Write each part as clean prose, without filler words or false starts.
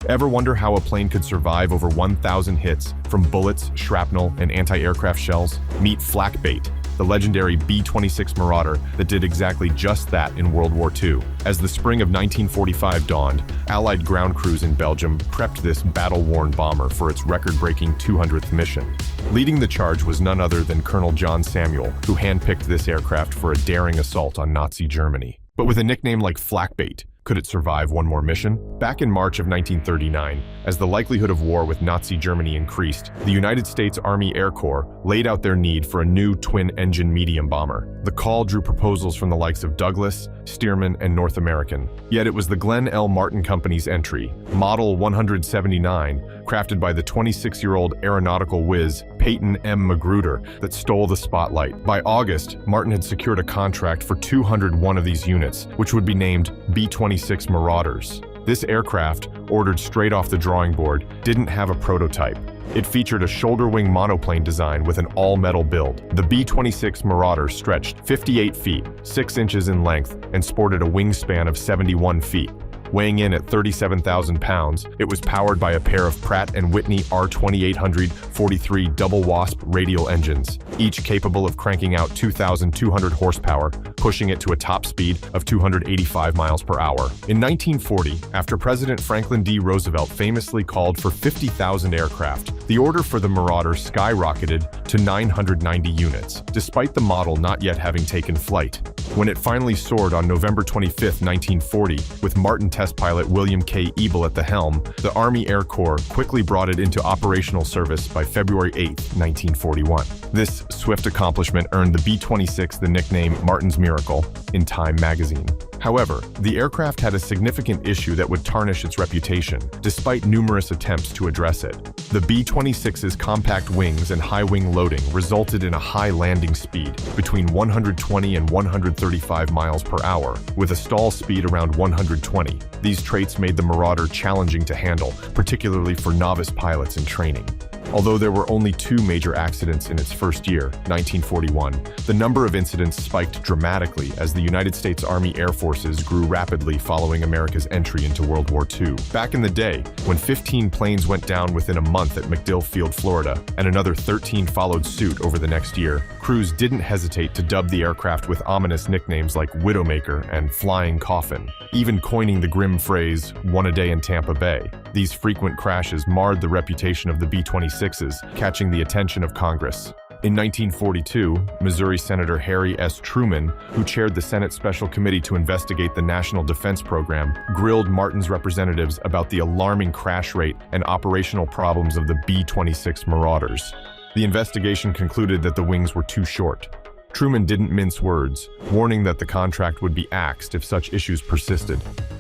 Ever wonder how a plane could survive over 1,000 hits from bullets, shrapnel, and anti-aircraft shells? Meet Flak Bait, the legendary B-26 Marauder that did exactly just that in World War II. As the spring of 1945 dawned, Allied ground crews in Belgium prepped this battle-worn bomber for its record-breaking 200th mission. Leading the charge was none other than Colonel John Samuel, who handpicked this aircraft for a daring assault on Nazi Germany. But with a nickname like Flak Bait, could it survive one more mission? Back in March of 1939, as the likelihood of war with Nazi Germany increased, the United States Army Air Corps laid out their need for a new twin-engine medium bomber. The call drew proposals from the likes of Douglas, Stearman, and North American. Yet it was the Glenn L. Martin Company's entry, Model 179, crafted by the 26-year-old aeronautical whiz Peyton M. Magruder, that stole the spotlight. By August, Martin had secured a contract for 201 of these units, which would be named B-26 Marauders. This aircraft, ordered straight off the drawing board, didn't have a prototype. It featured a shoulder-wing monoplane design with an all-metal build. The B-26 Marauder stretched 58 feet, 6 inches in length, and sported a wingspan of 71 feet. Weighing in at 37,000 pounds, it was powered by a pair of Pratt & Whitney R2800-43 double wasp radial engines, each capable of cranking out 2,200 horsepower, pushing it to a top speed of 285 miles per hour. In 1940, after President Franklin D. Roosevelt famously called for 50,000 aircraft, the order for the Marauder skyrocketed to 990 units, despite the model not yet having taken flight. When it finally soared on November 25, 1940, with Martin test pilot William K. Ebel at the helm, the Army Air Corps quickly brought it into operational service by February 8, 1941. This swift accomplishment earned the B-26 the nickname Martin's Miracle in Time magazine. However, the aircraft had a significant issue that would tarnish its reputation, despite numerous attempts to address it. The B-26's compact wings and high wing loading resulted in a high landing speed, between 120 and 135 miles per hour, with a stall speed around 120. These traits made the Marauder challenging to handle, particularly for novice pilots in training. Although there were only 2 major accidents in its first year, 1941, the number of incidents spiked dramatically as the United States Army Air Forces grew rapidly following America's entry into World War II. Back in the day, when 15 planes went down within a month at MacDill Field, Florida, and another 13 followed suit over the next year, crews didn't hesitate to dub the aircraft with ominous nicknames like Widowmaker and Flying Coffin, even coining the grim phrase, "one a day in Tampa Bay." These frequent crashes marred the reputation of the B-26s, catching the attention of Congress. In 1942, Missouri Senator Harry S. Truman, who chaired the Senate Special Committee to investigate the National Defense Program, grilled Martin's representatives about the alarming crash rate and operational problems of the B-26 Marauders. The investigation concluded that the wings were too short. Truman didn't mince words, warning that the contract would be axed if such issues persisted.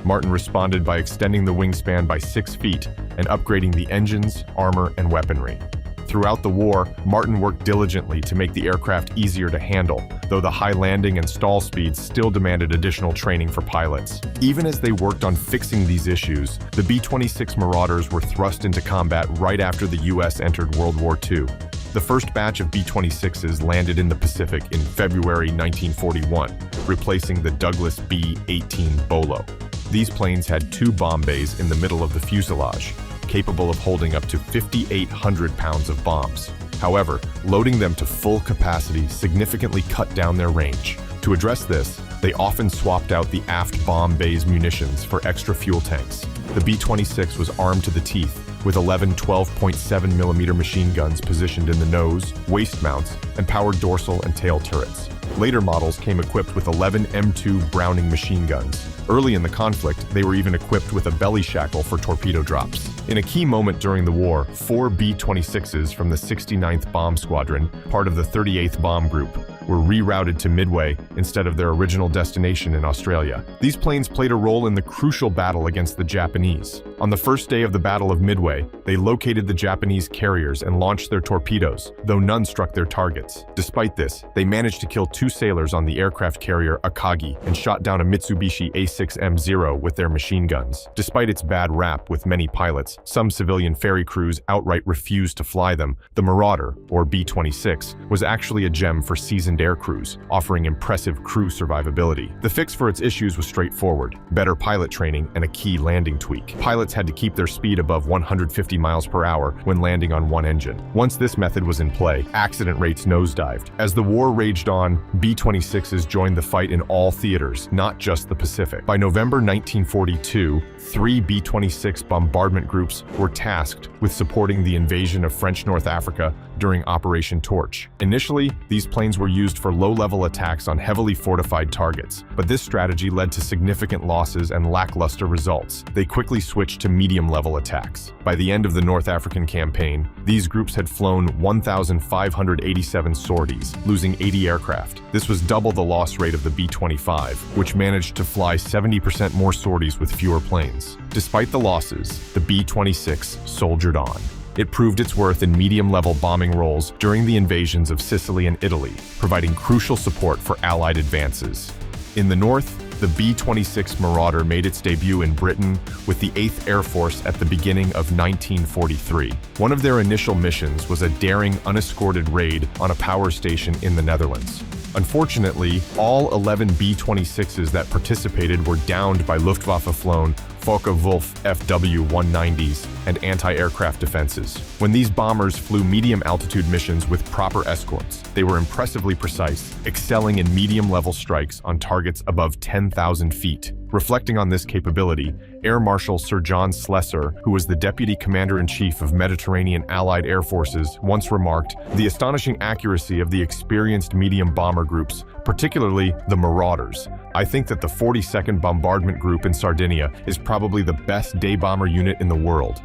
Martin responded by extending the wingspan by 6 feet and upgrading the engines, armor, and weaponry. Throughout the war, Martin worked diligently to make the aircraft easier to handle, though the high landing and stall speeds still demanded additional training for pilots. Even as they worked on fixing these issues, the B-26 Marauders were thrust into combat right after the U.S. entered World War II. The first batch of B-26s landed in the Pacific in February 1941, replacing the Douglas B-18 Bolo. These planes had 2 bomb bays in the middle of the fuselage, capable of holding up to 5,800 pounds of bombs. However, loading them to full capacity significantly cut down their range. To address this, they often swapped out the aft bomb bay's munitions for extra fuel tanks. The B-26 was armed to the teeth, with 11 12.7mm machine guns positioned in the nose, waist mounts, and powered dorsal and tail turrets. Later models came equipped with 11 M2 Browning machine guns. Early in the conflict, they were even equipped with a belly shackle for torpedo drops. In a key moment during the war, 4 B-26s from the 69th Bomb Squadron, part of the 38th Bomb Group, were rerouted to Midway instead of their original destination in Australia. These planes played a role in the crucial battle against the Japanese. On the first day of the Battle of Midway, they located the Japanese carriers and launched their torpedoes, though none struck their targets. Despite this, they managed to kill 2 sailors on the aircraft carrier Akagi and shot down a Mitsubishi A6M0 with their machine guns. Despite its bad rap with many pilots, some civilian ferry crews outright refused to fly them. The Marauder, or B-26, was actually a gem for seasoned air crews, offering impressive crew survivability. The fix for its issues was straightforward: better pilot training and a key landing tweak. Pilots had to keep their speed above 150 miles per hour when landing on one engine. Once this method was in play, accident rates nosedived. As the war raged on, B-26s joined the fight in all theaters, not just the Pacific. By November 1942, 3 B-26 bombardment groups were tasked with supporting the invasion of French North Africa during Operation Torch. Initially, these planes were used for low-level attacks on heavily fortified targets, but this strategy led to significant losses and lackluster results. They quickly switched to medium-level attacks. By the end of the North African campaign, these groups had flown 1,587 sorties, losing 80 aircraft. This was double the loss rate of the B-25, which managed to fly 70% more sorties with fewer planes. Despite the losses, the B-26 soldiered on. It proved its worth in medium-level bombing roles during the invasions of Sicily and Italy, providing crucial support for Allied advances. In the north, the B-26 Marauder made its debut in Britain with the 8th Air Force at the beginning of 1943. One of their initial missions was a daring, unescorted raid on a power station in the Netherlands. Unfortunately, all 11 B-26s that participated were downed by Luftwaffe-flown Focke-Wulf FW-190s and anti-aircraft defenses. When these bombers flew medium-altitude missions with proper escorts, they were impressively precise, excelling in medium-level strikes on targets above 10,000 feet. Reflecting on this capability, Air Marshal Sir John Slessor, who was the Deputy Commander-in-Chief of Mediterranean Allied Air Forces, once remarked, "The astonishing accuracy of the experienced medium bomber groups, particularly the Marauders. I think that the 42nd Bombardment Group in Sardinia is probably the best day bomber unit in the world."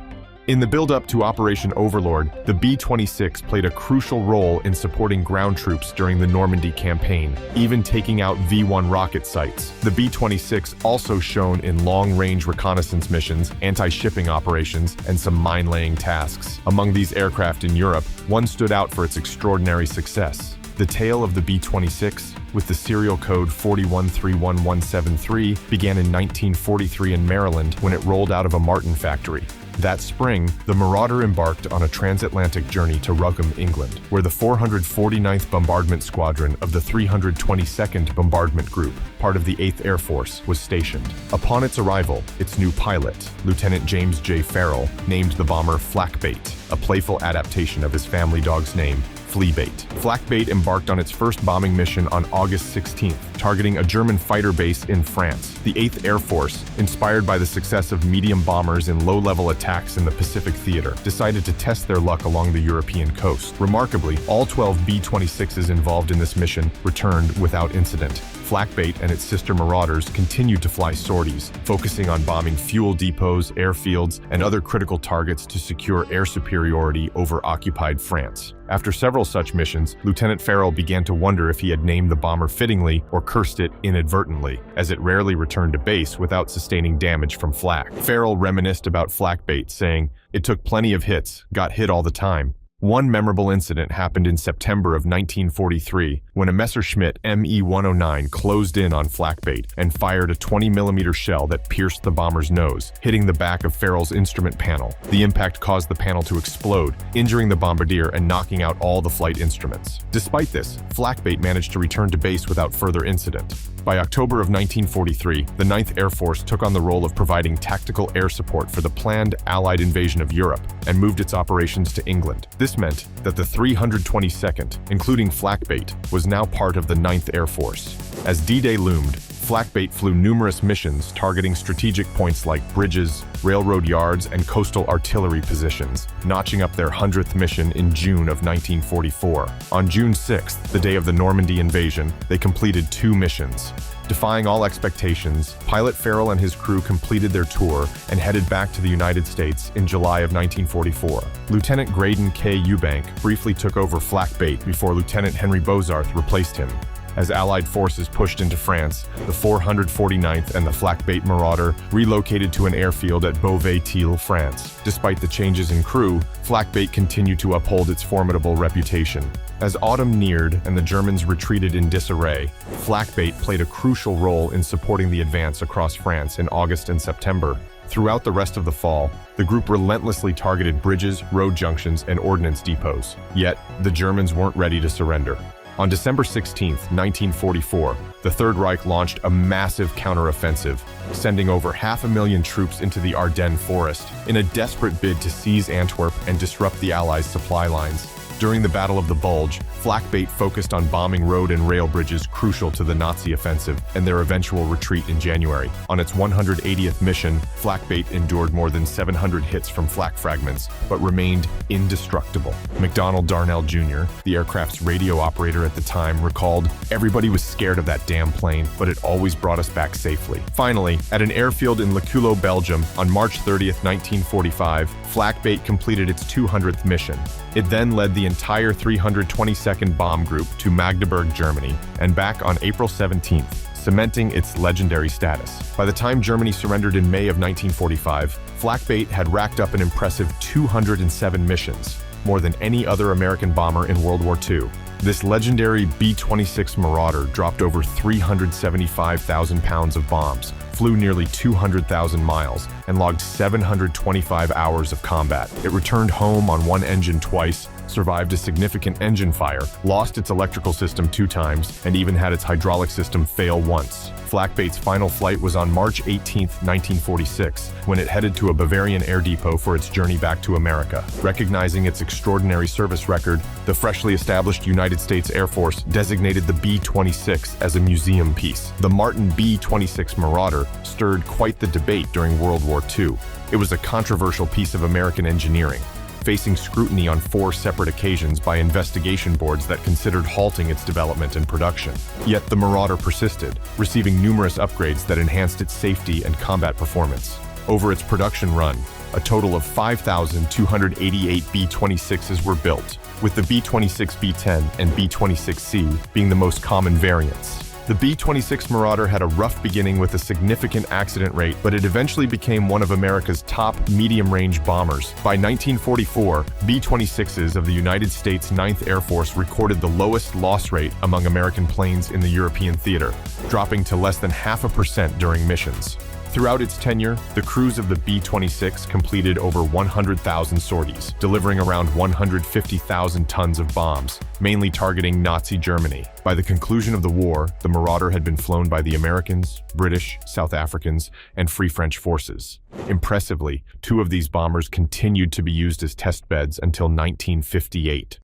In the build-up to Operation Overlord, the B-26 played a crucial role in supporting ground troops during the Normandy campaign, even taking out V-1 rocket sites. The B-26 also shone in long-range reconnaissance missions, anti-shipping operations, and some mine-laying tasks. Among these aircraft in Europe, one stood out for its extraordinary success. The tale of the B-26, with the serial code 4131173, began in 1943 in Maryland when it rolled out of a Martin factory. That spring, the Marauder embarked on a transatlantic journey to Rugum, England, where the 449th Bombardment Squadron of the 322nd Bombardment Group, part of the 8th Air Force, was stationed. Upon its arrival, its new pilot, Lieutenant James J. Farrell, named the bomber Flak Bait, a playful adaptation of his family dog's name, Flea Bait. Flak Bait embarked on its first bombing mission on August 16th, targeting a German fighter base in France. The 8th Air Force, inspired by the success of medium bombers in low-level attacks in the Pacific theater, decided to test their luck along the European coast. Remarkably, all 12 B-26s involved in this mission returned without incident. Flak Bait and its sister Marauders continued to fly sorties, focusing on bombing fuel depots, airfields, and other critical targets to secure air superiority over occupied France. After several such missions, Lieutenant Farrell began to wonder if he had named the bomber fittingly or cursed it inadvertently, as it rarely returned to base without sustaining damage from flak. Farrell reminisced about Flak Bait, saying, "It took plenty of hits, got hit all the time." One memorable incident happened in September of 1943 when a Messerschmitt Me-109 closed in on Flak Bait and fired a 20mm shell that pierced the bomber's nose, hitting the back of Farrell's instrument panel. The impact caused the panel to explode, injuring the bombardier and knocking out all the flight instruments. Despite this, Flak Bait managed to return to base without further incident. By October of 1943, the 9th Air Force took on the role of providing tactical air support for the planned Allied invasion of Europe and moved its operations to England. This meant that the 322nd, including Flak Bait, was now part of the 9th Air Force. As D-Day loomed, Flak Bait flew numerous missions targeting strategic points like bridges, railroad yards, and coastal artillery positions, notching up their 100th mission in June of 1944. On June 6th, the day of the Normandy invasion, they completed 2 missions. Defying all expectations, pilot Farrell and his crew completed their tour and headed back to the United States in July of 1944. Lieutenant Graydon K. Eubank briefly took over Flak Bait before Lieutenant Henry Bozarth replaced him. As Allied forces pushed into France, the 449th and the Flak Bait Marauder relocated to an airfield at Beauvais-Thiel, France. Despite the changes in crew, Flak Bait continued to uphold its formidable reputation. As autumn neared and the Germans retreated in disarray, Flak Bait played a crucial role in supporting the advance across France in August and September. Throughout the rest of the fall, the group relentlessly targeted bridges, road junctions, and ordnance depots. Yet, the Germans weren't ready to surrender. On December 16, 1944, the Third Reich launched a massive counteroffensive, sending over 500,000 troops into the Ardennes forest in a desperate bid to seize Antwerp and disrupt the Allies' supply lines. During the Battle of the Bulge, Flak Bait focused on bombing road and rail bridges crucial to the Nazi offensive and their eventual retreat in January. On its 180th mission, Flak Bait endured more than 700 hits from flak fragments, but remained indestructible. McDonald Darnell Jr., the aircraft's radio operator at the time, recalled, "Everybody was scared of that damn plane, but it always brought us back safely." Finally, at an airfield in Le Culot, Belgium, on March 30, 1945, Flak Bait completed its 200th mission. It then led the entire 322nd Bomb Group to Magdeburg, Germany, and back on April 17th, cementing its legendary status. By the time Germany surrendered in May of 1945, Flak Bait had racked up an impressive 207 missions, more than any other American bomber in World War II. This legendary B-26 Marauder dropped over 375,000 pounds of bombs, flew nearly 200,000 miles, and logged 725 hours of combat. It returned home on one engine twice, survived a significant engine fire, lost its electrical system 2 times, and even had its hydraulic system fail once. Flak Bait's final flight was on March 18, 1946, when it headed to a Bavarian air depot for its journey back to America. Recognizing its extraordinary service record, the freshly established United States Air Force designated the B-26 as a museum piece. The Martin B-26 Marauder stirred quite the debate during World War II. It was a controversial piece of American engineering, facing scrutiny on 4 separate occasions by investigation boards that considered halting its development and production. Yet the Marauder persisted, receiving numerous upgrades that enhanced its safety and combat performance. Over its production run, a total of 5,288 B-26s were built, with the B-26 B-10 and B-26C being the most common variants. The B-26 Marauder had a rough beginning with a significant accident rate, but it eventually became one of America's top medium-range bombers. By 1944, B-26s of the United States 9th Air Force recorded the lowest loss rate among American planes in the European theater, dropping to less than 0.5% during missions. Throughout its tenure, the crews of the B-26 completed over 100,000 sorties, delivering around 150,000 tons of bombs, mainly targeting Nazi Germany. By the conclusion of the war, the Marauder had been flown by the Americans, British, South Africans, and Free French forces. Impressively, 2 of these bombers continued to be used as test beds until 1958.